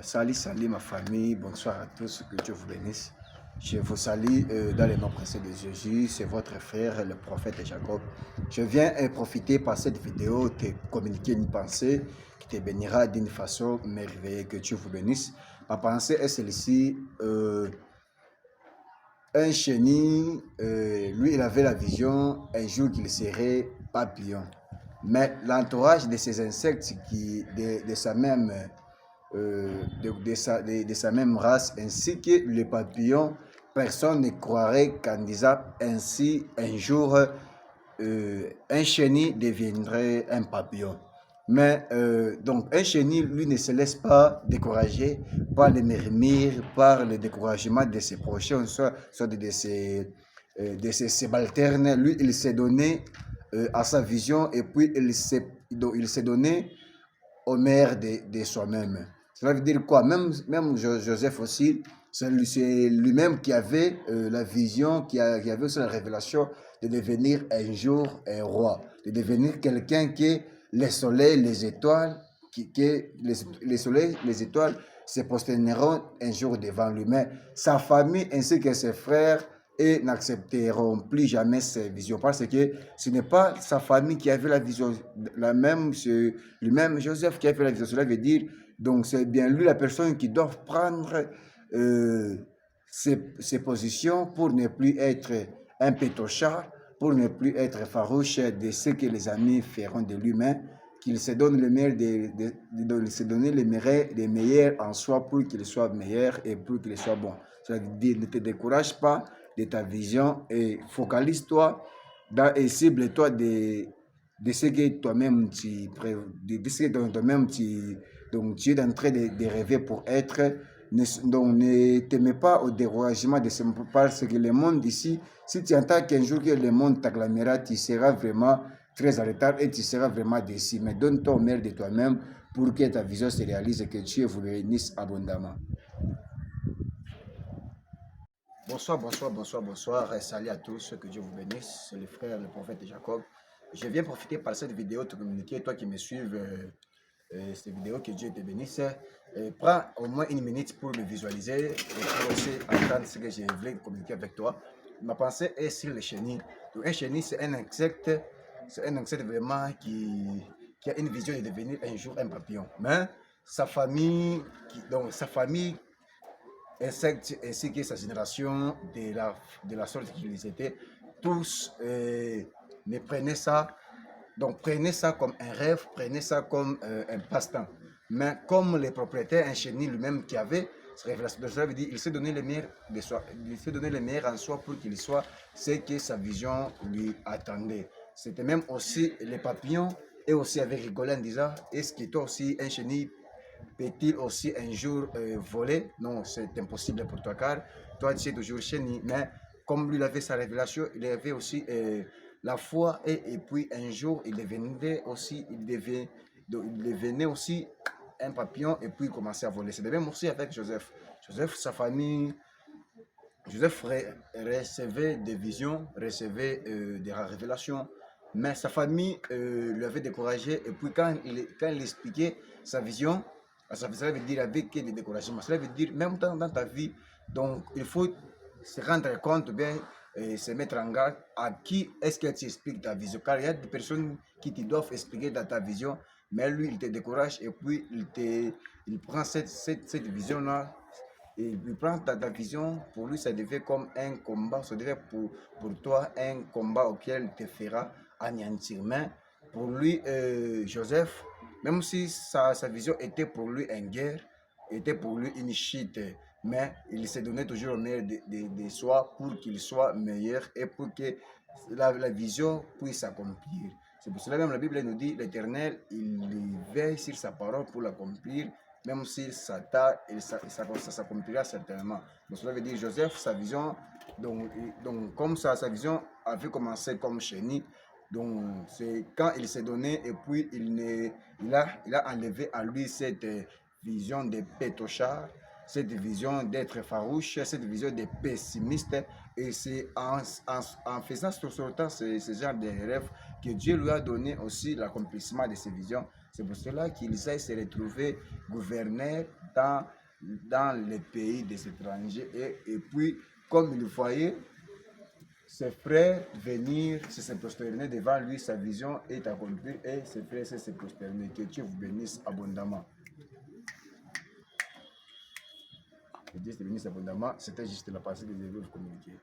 Salut, salut ma famille, bonsoir à tous, que Dieu vous bénisse. Je vous salue dans le nom précieux de Jésus, c'est votre frère, le prophète Jacob. Je viens profiter par cette vidéo, te communiquer une pensée qui te bénira d'une façon merveilleuse, que Dieu vous bénisse. Ma pensée est celle-ci, un chenille, lui il avait la vision un jour qu'il serait papillon. Mais l'entourage de ces insectes de sa même de sa même race, ainsi que les papillons, personne ne croirait qu'en disant ainsi, un jour, un chenille deviendrait un papillon. Mais donc, un chenille, lui, ne se laisse pas décourager par les murmures, par le découragement de ses prochains, soit de ses subalternes. Lui, il s'est donné à sa vision et puis il s'est donné au meilleur de soi-même. Cela veut dire quoi? Même Joseph aussi, c'est lui-même qui avait la vision, qui avait aussi la révélation de devenir un jour un roi, de devenir quelqu'un qui les soleils, les étoiles, les soleils, les étoiles se prosterneront un jour devant lui. Mais sa famille ainsi que ses frères et n'accepteront plus jamais ses visions parce que ce n'est pas sa famille qui avait la vision, c'est lui-même Joseph qui a fait la vision. Cela veut dire, donc c'est bien lui la personne qui doit prendre ses positions pour ne plus être un pétochard, pour ne plus être farouche de ce que les amis feront de lui-même, qu'il se donne le meilleur, de se donner les meilleurs en soi pour qu'il soit meilleur et pour qu'il soit bon. Cela veut dire, ne te décourage pas de ta vision et focalise-toi et cible-toi de ce que toi-même tu es en train de rêver pour être. Donc ne te mets pas au découragement de ce parce que le monde ici, si tu entends qu'un jour que le monde t'acclamera, tu seras vraiment très en retard et tu seras vraiment déçu. Mais donne-toi au meilleur de toi-même pour que ta vision se réalise et que Dieu vous bénisse abondamment. Bonsoir, bonsoir, bonsoir, bonsoir. Salut à tous, que Dieu vous bénisse. C'est le frère, le prophète Jacob. Je viens profiter par cette vidéo de te communiquer, toi qui me suives, cette vidéo, que Dieu te bénisse. Prends au moins une minute pour le visualiser et pour aussi entendre ce que je voulais communiquer avec toi. Ma pensée est sur le chenille. Donc, un chenille, c'est un insecte vraiment qui a une vision de devenir un jour un papillon. Mais sa famille, insectes ainsi que sa génération de la sorte qu'ils étaient, tous ne prenaient ça, donc prenez ça comme un rêve, prenez ça comme un passe-temps. Mais comme le propriétaire, un chenille lui-même qui avait cette révélation, cela veut dire il s'est donné le meilleur de soi, il s'est donné le meilleur en soi pour qu'il soit ce que sa vision lui attendait. C'était même aussi les papillons et aussi avec rigolé en disant, est-ce que toi aussi un chenille peut-il aussi un jour voler? Non, c'est impossible pour toi car toi tu es toujours chenille. Mais comme lui il avait sa révélation, il avait aussi la foi et puis un jour il devenait aussi un papillon et puis il commençait à voler. C'est de même aussi avec Joseph. Joseph, sa famille, Joseph recevait des visions, recevait des révélations, mais sa famille lui avait découragé. Et puis quand il expliquait sa vision, cela veut dire avec des découragements. Cela veut dire même dans ta vie, donc il faut se rendre compte, bien, se mettre en garde à qui est-ce que tu expliques ta vision. Car il y a des personnes qui te doivent expliquer dans ta vision, mais lui, il te décourage et puis il prend cette vision-là. Et il prend ta vision, pour lui, ça devait comme un combat, ça devait pour toi un combat auquel il te fera anéantir. Mais pour lui, Joseph, même si sa vision était pour lui une guerre, était pour lui une chute, mais il s'est donné toujours le meilleur de soi pour qu'il soit meilleur et pour que la vision puisse s'accomplir. C'est pour cela même la Bible nous dit, l'Éternel, il veille sur sa parole pour l'accomplir, même si ça s'accomplira certainement. Donc cela veut dire Joseph, sa vision, donc comme ça, sa vision avait commencé comme chenille, donc c'est quand il s'est donné et puis il a enlevé à lui cette vision de pétochard, cette vision d'être farouche, cette vision de pessimiste. Et c'est en faisant sur ce temps ce genre de rêves que Dieu lui a donné aussi l'accomplissement de ses visions. C'est pour cela qu'Élisée s'est retrouvé gouverneur dans les pays des étrangers. Et puis, comme il voyait ses frères venir se prosterner devant lui, sa vision est accomplie et ses frères se prosterner. Que Dieu vous bénisse abondamment. Que Dieu te bénisse abondamment. C'était juste la partie que je devais vous communiquer.